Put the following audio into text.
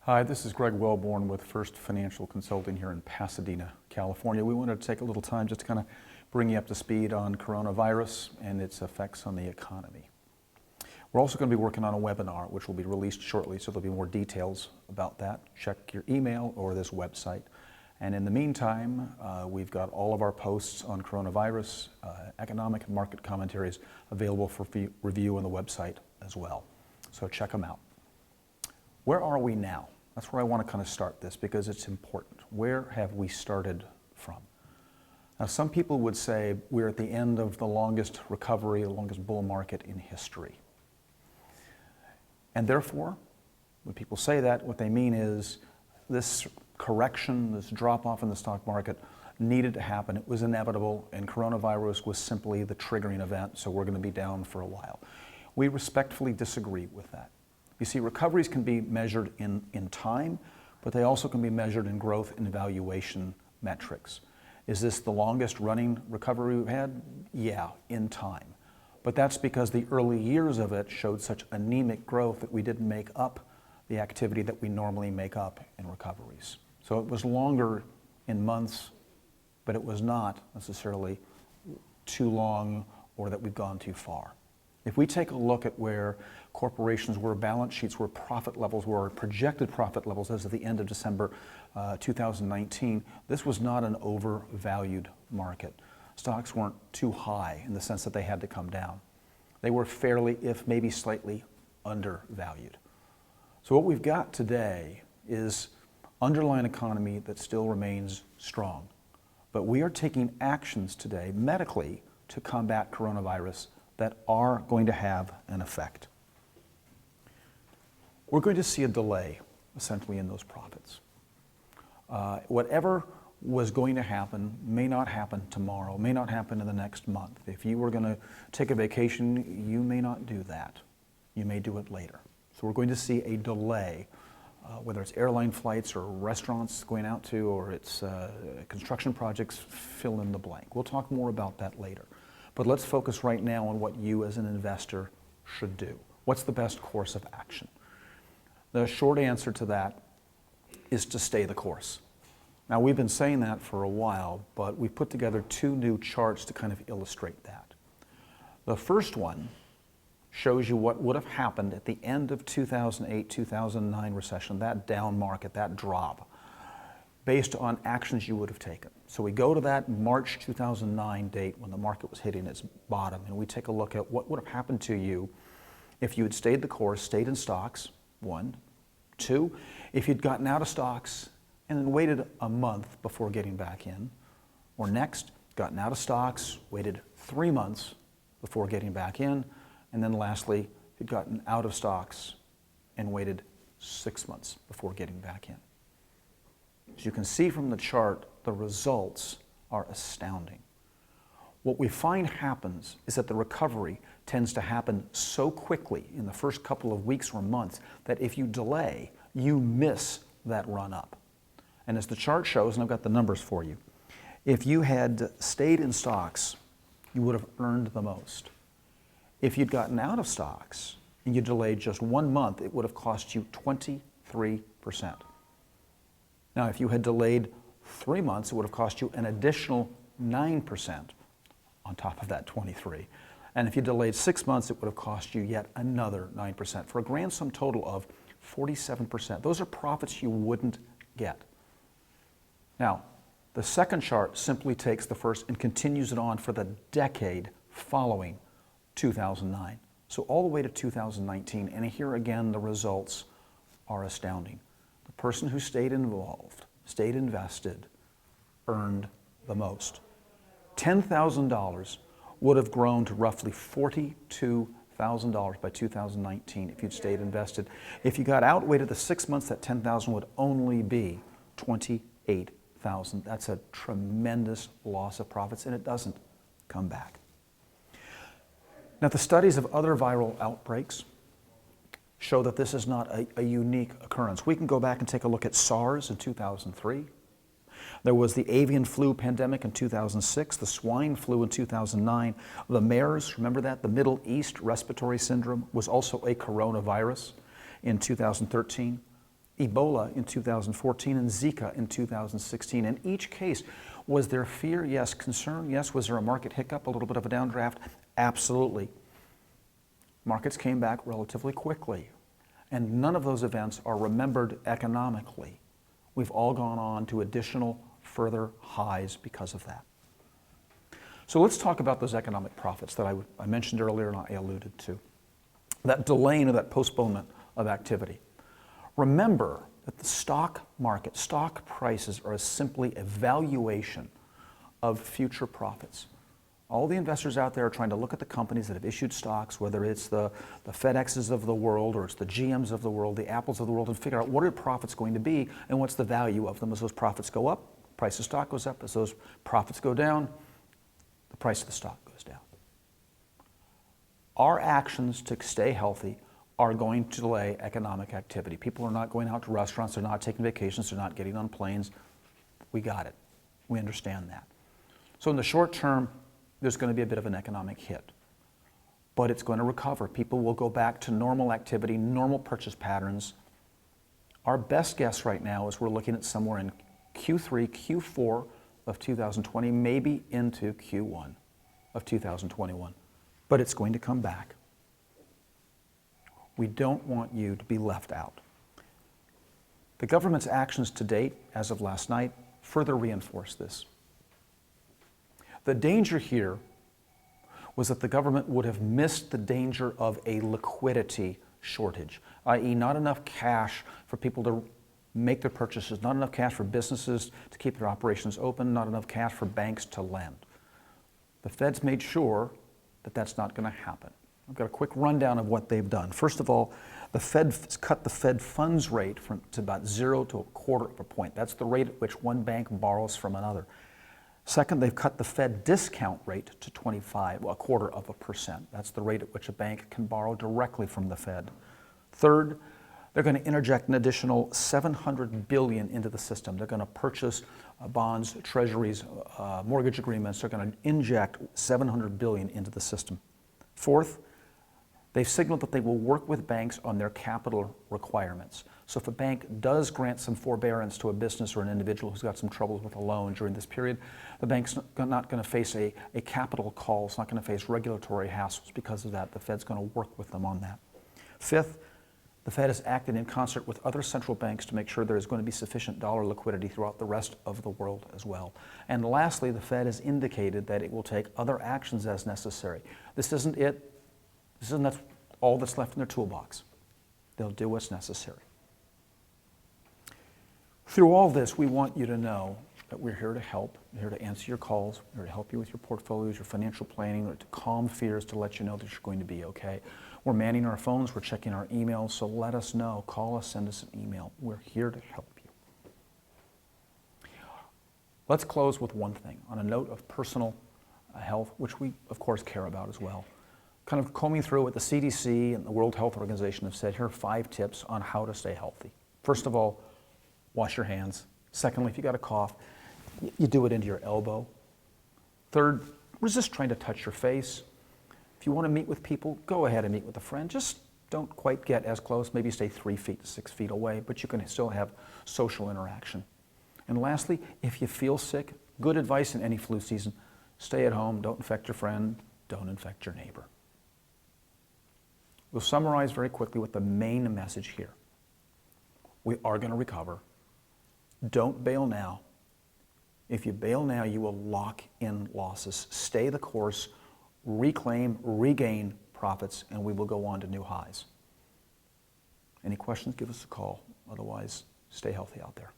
Hi, this is Greg Wellborn with First Financial Consulting here in Pasadena, California. We wanted to take a little time just to kind of bring you up to speed on coronavirus and its effects on the economy. We're also going to be working on a webinar which will be released shortly, so there'll be more details about that. Check your email or this website. And in the meantime, we've got all of our posts on coronavirus, economic and market commentaries available for review on the website as well. So check them out. Where are we now? That's where I want to kind of start this because it's important. Where have we started from? Now, some people would say we're at the end of the longest recovery, the longest bull market in history. And therefore, when people say that, what they mean is this correction, this drop-off in the stock market needed to happen. It was inevitable, and coronavirus was simply the triggering event, so we're going to be down for a while. We respectfully disagree with that. You see, recoveries can be measured in time, but they also can be measured in growth and valuation metrics. Is this the longest running recovery we've had? Yeah, in time. But that's because the early years of it showed such anemic growth that we didn't make up the activity that we normally make up in recoveries. So it was longer in months, but it was not necessarily too long or that we've gone too far. If we take a look at where corporations were, balance sheets were, profit levels were, projected profit levels as of the end of December 2019, this was not an overvalued market. Stocks weren't too high in the sense that they had to come down. They were fairly, if maybe slightly, undervalued. So what we've got today is underlying economy that still remains strong. But we are taking actions today medically to combat coronavirus that are going to have an effect. We're going to see a delay, essentially, in those profits. Whatever was going to happen may not happen tomorrow, may not happen in the next month. If you were going to take a vacation, you may not do that. You may do it later. So we're going to see a delay, whether it's airline flights or restaurants going out to, or it's construction projects, fill in the blank. We'll talk more about that later. But let's focus right now on what you as an investor should do. What's the best course of action? The short answer to that is to stay the course. Now, we've been saying that for a while, but we've put together two new charts to kind of illustrate that. The first one shows you what would have happened at the end of 2008-2009 recession, that down market, that drop, based on actions you would have taken. So we go to that March 2009 date when the market was hitting its bottom, and we take a look at what would have happened to you if you had stayed the course, stayed in stocks, one. Two, if you'd gotten out of stocks and then waited a month before getting back in. Or next, gotten out of stocks, waited 3 months before getting back in. And then lastly, you'd gotten out of stocks and waited 6 months before getting back in. As you can see from the chart, the results are astounding. What we find happens is that the recovery tends to happen so quickly in the first couple of weeks or months that if you delay, you miss that run up. And as the chart shows, and I've got the numbers for you, if you had stayed in stocks, you would have earned the most. If you'd gotten out of stocks and you delayed just 1 month, it would have cost you 23%. Now, if you had delayed 3 months, it would have cost you an additional 9% on top of that 23. And if you delayed 6 months, it would have cost you yet another 9%, for a grand sum total of 47%. Those are profits you wouldn't get. Now, the second chart simply takes the first and continues it on for the decade following 2009. So all the way to 2019, and here again the results are astounding. The person who stayed involved, stayed invested, earned the most. $10,000 would have grown to roughly $42,000 by 2019 if you'd stayed invested. If you got out, waited the 6 months, that $10,000 would only be $28,000. That's a tremendous loss of profits, and it doesn't come back. Now, the studies of other viral outbreaks show that this is not a unique occurrence. We can go back and take a look at SARS in 2003. There was the avian flu pandemic in 2006, the swine flu in 2009. The MERS, remember that? The Middle East Respiratory Syndrome was also a coronavirus in 2013. Ebola in 2014 and Zika in 2016. In each case, was there fear? Yes. Concern? Yes. Was there a market hiccup, a little bit of a downdraft? Absolutely. Markets came back relatively quickly, and none of those events are remembered economically. We've all gone on to additional further highs because of that. So let's talk about those economic profits that I mentioned earlier and I alluded to. That delaying or that postponement of activity. Remember that the stock market, stock prices are simply a valuation of future profits. All the investors out there are trying to look at the companies that have issued stocks, whether it's the FedExes of the world or it's the GMs of the world, the Apples of the world, and figure out what are profits going to be and what's the value of them. As those profits go up, price of stock goes up. As those profits go down, the price of the stock goes down. Our actions to stay healthy are going to delay economic activity. People are not going out to restaurants, they're not taking vacations, they're not getting on planes. We got it. We understand that. So in the short term, there's going to be a bit of an economic hit, but it's going to recover. People will go back to normal activity, normal purchase patterns. Our best guess right now is we're looking at somewhere in Q3, Q4 of 2020, maybe into Q1 of 2021, but it's going to come back. We don't want you to be left out. The government's actions to date, as of last night, further reinforce this. The danger here was that the government would have missed the danger of a liquidity shortage, i.e. not enough cash for people to make their purchases, not enough cash for businesses to keep their operations open, not enough cash for banks to lend. The Fed's made sure that that's not going to happen. I've got a quick rundown of what they've done. First of all, the Fed cut the Fed funds rate to about 0 to 1/4 of a point. That's the rate at which one bank borrows from another. Second, they've cut the Fed discount rate to 25, 1/4%. That's the rate at which a bank can borrow directly from the Fed. Third, they're going to interject an additional $700 billion into the system. They're going to purchase bonds, treasuries, mortgage agreements. They're going to inject $700 billion into the system. Fourth, they've signaled that they will work with banks on their capital requirements. So if a bank does grant some forbearance to a business or an individual who's got some troubles with a loan during this period, the bank's not going to face a capital call. It's not going to face regulatory hassles because of that. The Fed's going to work with them on that. Fifth, the Fed has acted in concert with other central banks to make sure there is going to be sufficient dollar liquidity throughout the rest of the world as well. And lastly, the Fed has indicated that it will take other actions as necessary. This isn't it. This isn't all that's left in their toolbox. They'll do what's necessary. Through all this, we want you to know that we're here to help. We're here to answer your calls. We're here to help you with your portfolios, your financial planning, to calm fears, to let you know that you're going to be okay. We're manning our phones. We're checking our emails. So let us know. Call us. Send us an email. We're here to help you. Let's close with one thing on a note of personal health, which we, of course, care about as well. Kind of combing through what the CDC and the World Health Organization have said, here are 5 tips on how to stay healthy. First of all, wash your hands. Secondly, if you got a cough, you do it into your elbow. Third, resist trying to touch your face. If you want to meet with people, go ahead and meet with a friend. Just don't quite get as close. Maybe stay 3 feet to 6 feet away, but you can still have social interaction. And lastly, if you feel sick, good advice in any flu season, stay at home, don't infect your friend, don't infect your neighbor. We'll summarize very quickly with the main message here. We are going to recover. Don't bail now. If you bail now, you will lock in losses. Stay the course, reclaim, regain profits, and we will go on to new highs. Any questions, give us a call. Otherwise, stay healthy out there.